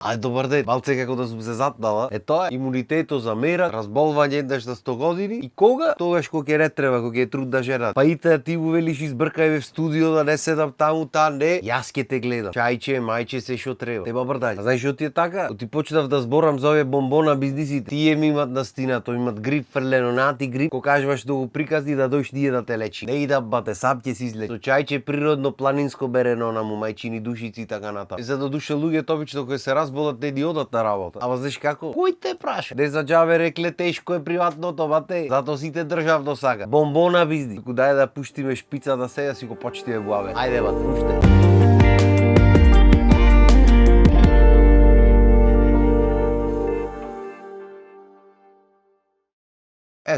Добар ден, малце како да сум се затнала. Тоа е имунитетот за мера, разболвање еднаш на 100 години и кога? Тогаш кога ќе не треба, кога ќе е трудна жена. Па ите ти му велиш избркај в студио да не седам таму, не, јас ќе те гледам. Чајче, мајче, се што треба. Тема брдање. А знаеш што ти е така? Ти почнав да зборам за овие бомбона бизнисите. Тие ми имат настина, тој имат грип фрлено на антигрип, кога кажуваш да го приказни да дојш ние да те лечи. Не идам бате, сам ќе се излечи. Со чајче природно планинско берено на му мајчини душици и така натаму. За да душа луѓето обично кои се разболат не ни одат на работа. Ама знаеш како? Кој те праша? Не за џабе рекле тешко е приватното, бате. Зато сите државно сака. Бомбона бизнис. Туку дај да пуштиме шпицата сега си го почнеме главе. Ајде бате, пуште.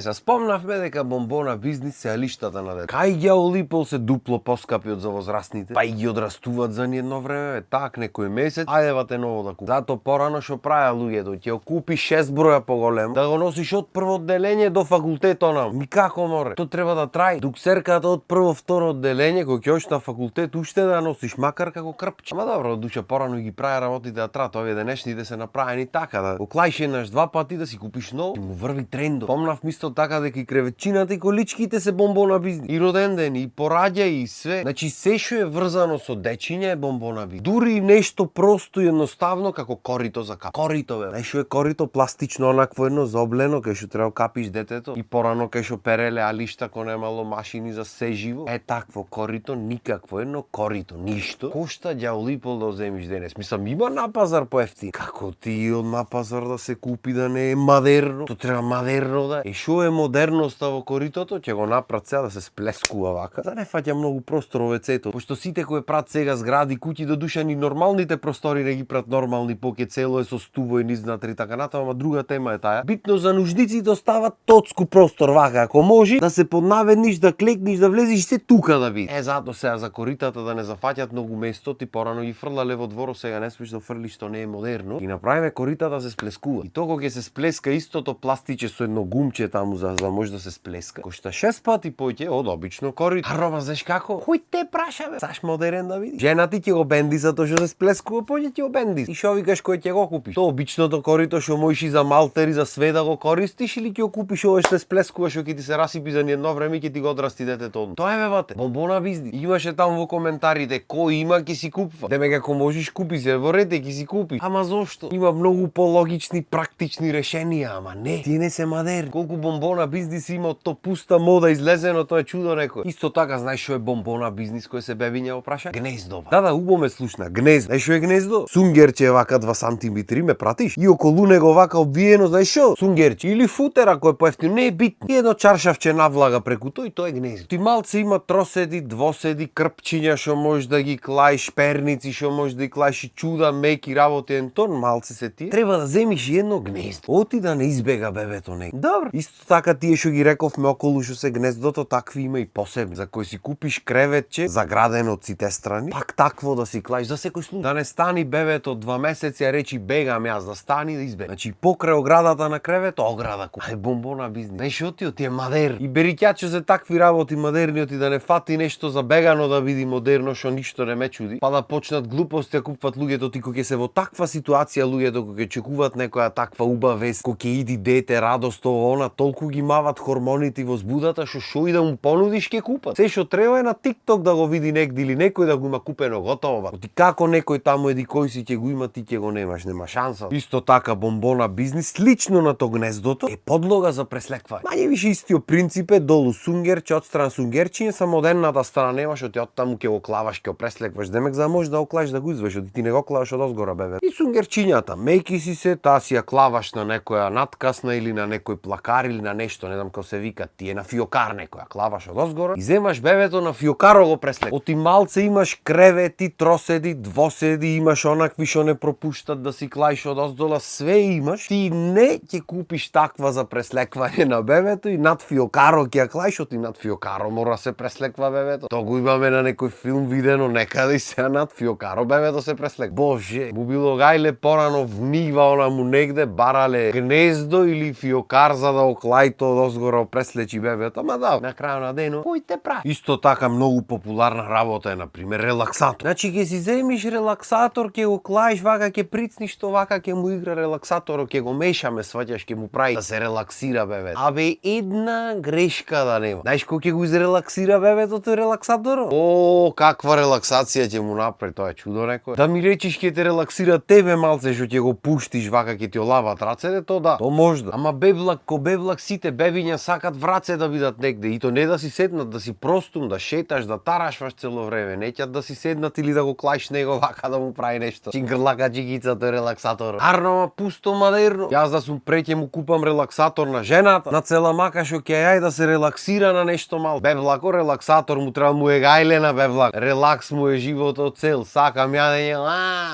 Се спомнавме дека бомбона бизнис се алиштата на дете. Кај ги олипол се дупло поскапи од за возрастните, па и ги одрастуваат за ни едно време, так некој месец, ајде бате ново да купи. Зато порано што праја луѓето, ќе купи 6 броја поголем, да го носиш од прво одделение до факултетот нам. Никако море. То треба да траи. Дуксерката од прво второ одделение, кој ќе ош на факултет уште да носиш макар како крпче. Ама добро, душа порано ги праја работите да траат, овие денешните се направени така да го клајш еднаш два пати да си купиш ново, му врви трендот. Помнав исто така дека и кревечината и количките се бомбона бизнис. И роден ден, и пораѓа и све. Значи се што е врзано со дечиња е бомбона бизнис. Дури нешто просто и едноставно како корито за кап. Корито бе. Знаеш што е корито пластично онакво едно заоблено кај што треба капиш детето. И порано кај што переле алишта кога немало машини за се живо. Такво корито, никакво едно корито, ништо. Кошта ѓаолипол да земиш денес. Мислам има на пазар поевтин. Како ти од на пазар да се купи да не е модерно? То треба модерно да е. Што е модерноста во коритото, ќе го направат сега да се сплескува вака. За не фаќа многу простор овецето, пошто сите кои прават сега згради, куќи до душа ни нормалните простори не ги прават нормални, поќе цело е со стуво и низнатри така натаму, ама друга тема е таа. Битно за нуждиците остават тоцку простор вака, ако може да се поднаведниш, да клекниш, да влезеш се тука да биде. Зато сега за коритата да не зафаќат многу место, ти порано ги фрлале во дворо, сега не смеш да фрлиш, што не е модерно. И направиме коритата да се сплескува. И тоа кога ќе се сплеска истото пластиче со едно гумче таму за може да се сплеска. Кошта 6 пати поќе од обично корито. Рома, знаеш како? Кој те праша бе? Саш модерен да видиш. Жена ти ќе го бенди за тоа што се сплескува, поќе ќе го бенди. И што викаш кој ќе го купиш? Тоа обичното корито што можеш и за малтери за све да го користиш или ќе го купиш ова што се сплескува што ќе ти се расипи за ни едно време и ќе ти го одрасти детето од. Тоа е бе бате. Бомбона бизнис. Имаше таму во коментарите кој има ќе си купува. Демек ако можеш купи се во ред ќе си купи. Ама зошто? Има многу пологични практични решенија, ама не. Тие не се модерни. Колку бомбона бизнис има од то пуста мода излезено, тоа е чудо некој. Исто така знаеш што е бомбона бизнис кој се бебиња го праша? Гнездо. Да, убаво ме слушна. Гнездо. Знаеш што е гнездо? Сунгерче е вака 2 сантиметри, ме пратиш? И околу него вака обвиено, знаеш што? Сунгерче или футер ако е поевтино, не е битно. И едно чаршавче навлага преку тој и тоа е гнездо. Ти малце има троседи, двоседи, крпчиња што можеш да ги клаиш, перници што можеш да ги клаиш и чуда, меки работи ентон, малце се тие. Треба да земиш едно гнездо. Оти да не избега бебето не. Добро. Исто така тие што ги рековме околу што се гнездото, такви има и посебни. За кој си купиш креветче, заградено од сите страни, пак такво да си клаиш за секој случај. Да не стани бебето 2 месеци, а речи бегам јас, да стани да избега. Значи покрај оградата на кревето, ограда купи. Ај бомбона бизнис. Знаеш што ти е модерн. И берикјаче за такви работи модерни и да не фати нешто забегано да биде модерно што ништо не ме чуди. Па да почнат глупости да купуват луѓето, ти кога ќе се во таква ситуација луѓето кога ќе чекуваат некоја таква убава вест, кога ќе иди дете, радост, она толку ги мават хормоните во збудата што и да му понудиш ќе купат. Се што треба е на TikTok да го види негде или некој да го има купено готово. Ти како некој таму еди кој си ќе го има, ти ќе го немаш, нема шанса. Исто така бомбона бизнис лично на то гнездото е подлога за преслеквање. Мање више истиот принцип е долу сунгерче, отстрана сунгерчиња, са модерната страна нема што ти оттаму ќе го клаваш, ќе го преслекваш. Демек за може да го клаваш да го извеш, ти не го клаваш од озгора бебе. И сунгерчињата, меки си се, таа си ја клаваш на некоја наткасна или на некој плакар или на нешто, не знам како се вика, ти е на фиокар некоја, клаваш од озгора и земаш бебето на фиокаро го преслек. Оти малце имаш кревети, троседи, двоседи, имаш онакви што не пропуштат да си клаиш од оздола, све имаш. Ти не ќе купиш таква за преслеквање на бебето и над фиокаро ќе ја клаиш, оти над фиокаро мора се преслеква бебето. Тоа го имаме на некој филм видено некаде и сега над фиокаро бебето се преслеква. Боже, му било гајле порано внива она му негде барале гнездо или фиокар за да го лајто одозгора преслечи бебето, ама да, на крајот на денот, кој те прави? Исто така многу популарна работа е на пример релаксатор. Значи ќе си земиш релаксатор, ќе го клаиш вака, ќе прицниш што вака ќе му игра релаксаторот, ќе го мешаме, сваќаш, ќе му прави да се релаксира бебето. Абе една грешка да нема. Знаеш кој ќе го изрелаксира бебето тој релаксаторот? О, каква релаксација ќе му направи, тоа е чудо некој. Да ми речиш ќе те релаксира тебе малце што ќе го пуштиш вака ќе ти олават рацете, то да, то можда. Ама беблак ко беблак сите бебиња сакат враце да бидат негде и то не да си седнат, да си простум, да шеташ, да тарашваш цело време, неќат да си седнат или да го клаиш него вака да му прави нешто. Чингрлака джигица тој релаксатор. Арно, пусто модерно. Јас да сум преќе му купам релаксатор на жената, на цела мака што ќе јај да се релаксира на нешто мало. Беблако релаксатор му треба му е гајлена беблак. Релакс му е животот цел. Сакам јадење,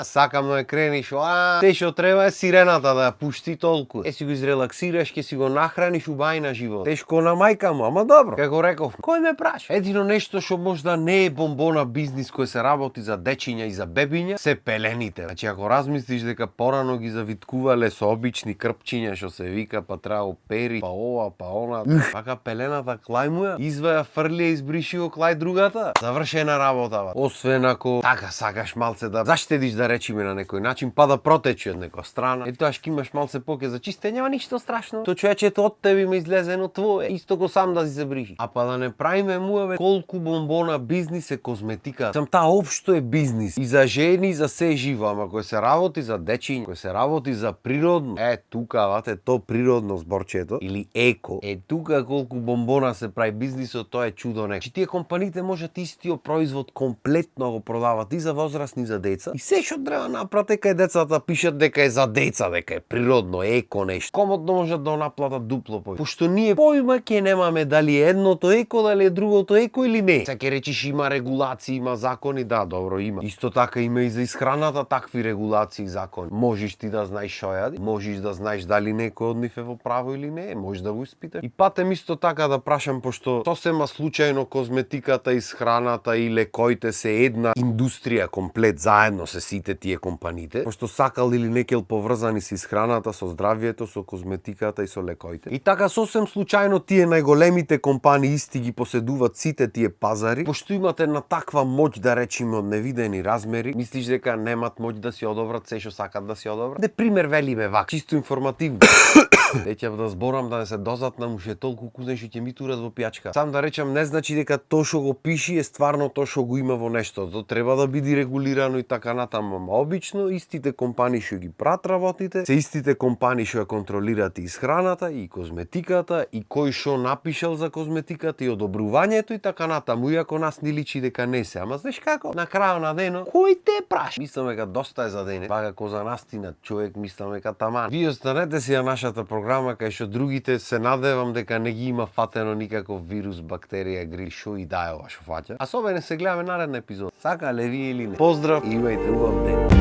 сакам да крениш, те што треба е сирената да ја пушти толку. Си го изрелаксираш, ќе си го нахраниш убајна живот. Тешко на мајка му, ама добро. Како реков, кој ме праша? Едино нешто што можда не е бомбона бизнис кој се работи за дечиња и за бебиња, се пелените. Значи ако размислиш дека порано ги завиткувале со обични крпчиња што се вика, па треба пери, па ова, па она, пака пелената клај му ја, изваја фрлија, избриши го клај другата. Завршена работа. Освен ако така сакаш малце да заштедиш да речиме на некој начин, па да протечи од некоја страна. Е тоа што имаш малце поке за чистење, нема ништо страшно. Тоа човечето од тебе има излезено твое, исто го сам да си се бриши. А па да не правиме муаве колку бомбона бизнис е козметика. Сам таа општо е бизнис и за жени и за се живо, ама кој се работи за дечиња, кој се работи за природно, тука вате то природно зборчето или еко. Тука колку бомбона се прави бизнисот, тоа е чудо некој. Чи тие компаниите можат истиот производ комплетно го продават и за возрастни и за деца. И се што треба напрате кај децата пишат дека е за деца, дека е природно, еко нешто. Комотно можат да наплатат дупло повеќе. Пошто ние појма ќе немаме дали е едното еко, дали е другото еко или не. Се ќе речиш има регулации, има закони, да, добро има. Исто така има и за исхраната такви регулации и закони. Можеш ти да знаеш што јади, можеш да знаеш дали некој од нив е во право или не, можеш да го испиташ. И патем исто така да прашам, пошто сосема случајно козметиката, исхраната и лекоите се една индустрија комплет, заедно се сите тие компаниите, пошто сакал или некел поврзани со исхраната, со здравјето, со козметиката и со лекоите. И така сосем случајно тие најголемите компании исти ги поседуваат сите тие пазари, пошто имате на таква моќ да речиме од невидени размери, мислиш дека немат моќ да си одобрат се што сакат да си одобрат? Де пример велиме вак, чисто информативно. Деќа да зборам да не се дозатнам уште толку кузен што ќе ми турат во пијачка. Сам да речам не значи дека тоа што го пиши е стварно тоа што го има во нешто. Тоа треба да биде регулирано и така натаму. Обично истите компании што ги прат работите, се истите компании што ја контролираат и исхраната и козметиката и кој што напишал за козметиката и одобрувањето и така натаму. Иако нас ни личи дека не се, ама знаеш како? На крајот на денот кој те праши? Мислам дека доста е за денес. Вака коза настина човек мислам дека таман. Вие останете си на нашата програма кај што другите се надевам дека не ги има фатено никаков вирус, бактерија, грил, шо и да е ова што фаќа. А со мене се гледаме наредна епизода. Сакале ви или не? Поздрав и имајте убав ден.